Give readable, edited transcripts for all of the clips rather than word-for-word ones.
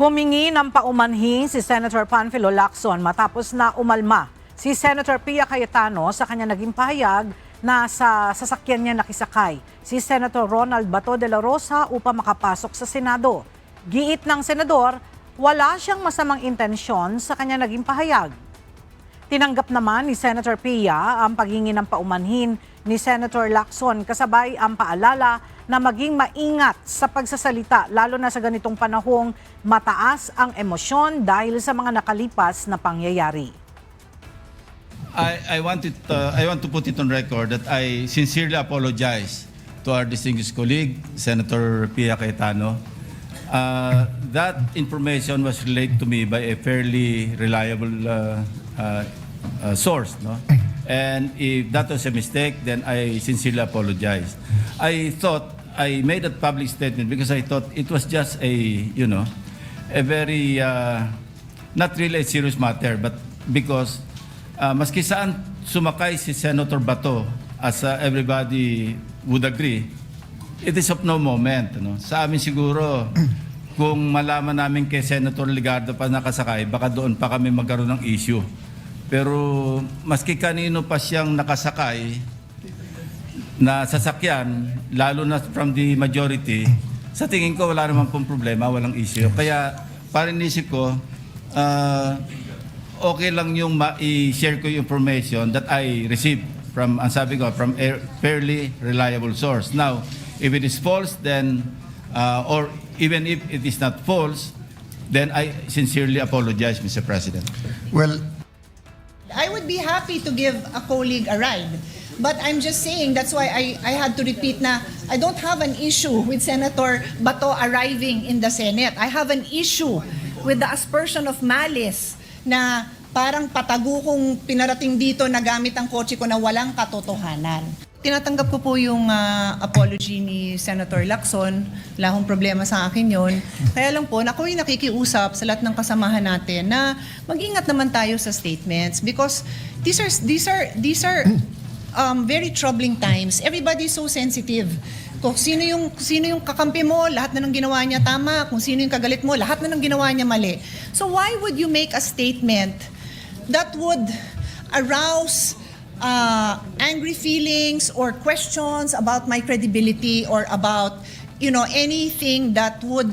Humingi ng paumanhin si Senator Panfilo Lacson matapos na umalma si Senator Pia Cayetano sa kanya naging pahayag na sa sasakyan niya nakisakay si Senator Ronald Bato de la Rosa upang makapasok sa Senado. Giit ng senador, wala siyang masamang intensyon sa kanya naging pahayag. Tinanggap naman ni Senator Pia ang paghingi ng paumanhin ni Senator Lacson kasabay ang paalala na maging maingat sa pagsasalita lalo na sa ganitong panahong mataas ang emosyon dahil sa mga nakalipas na pangyayari. I want to put it on record that I sincerely apologize to our distinguished colleague, Senator Pia Cayetano. That information was relayed to me by a fairly reliable source, no? And if that was a mistake, then I sincerely apologize. I thought I made a public statement because I thought it was just a very not really a serious matter, but because maski saan sumakay si Senator Bato, as everybody would agree, it is of no moment. No? Sa amin siguro, kung malaman namin kay Senator Ligardo pa nakasakay, baka doon pa kami magkaroon ng issue. Pero maski kanino pa siyang nakasakay na sasakyan, lalo na from the majority, sa tingin ko wala naman pong problema, walang issue. Kaya parang isip ko, okay lang yung i-share ko yung information that I received from, ang sabi ko, from a fairly reliable source. Now, if it is false, then, or even if it is not false, then I sincerely apologize, Mr. President. Well, I would be happy to give a colleague a ride. But I'm just saying, that's why I had to repeat na I don't have an issue with Senator Bato arriving in the Senate. I have an issue with the aspersion of malice na parang patago kong pinarating dito na gamit ang kotse ko na walang katotohanan. Tinatanggap ko po yung apology ni Senator Lacson. Wala akong problema sa akin yon. Kaya lang po, ako yung nakikiusap sa lahat ng kasamahan natin na mag-ingat naman tayo sa statements because these are very troubling times. Everybody is so sensitive. Kung sino yung kakampi mo, lahat na ng ginawa niya tama. Kung sino yung kagalit mo, lahat na ng ginawa niya mali. So why would you make a statement that would arouse angry feelings or questions about my credibility or about anything that would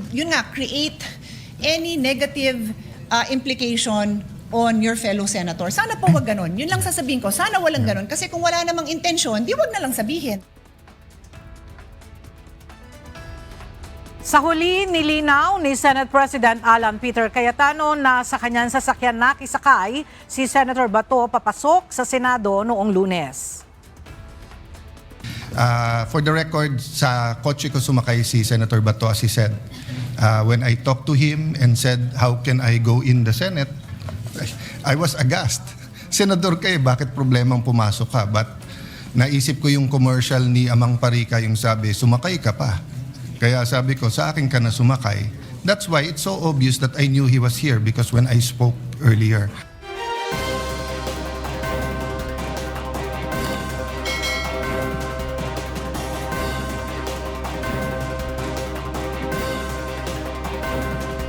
create any negative implication on your fellow senator? Sana po wag ganon. Yun lang sasabihin ko. Sana walang ganon. Kasi kung wala namang intensyon, di wag na lang sabihin. Sa huli, nilinaw ni Senate President Alan Peter Cayetano na sa kanyang sasakyan nakisakay si Senator Bato papasok sa Senado noong Lunes. for the record, sa kotse ko sumakay si Senator Bato, as he said. When I talked to him and said, how can I go in the Senate? I was aghast. Senador kayo, bakit problemang pumasok ka? But naisip ko yung commercial ni Amang Parika, yung sabi, sumakay ka pa. Kaya sabi ko, sa akin ka na sumakay. That's why it's so obvious that I knew he was here because when I spoke earlier,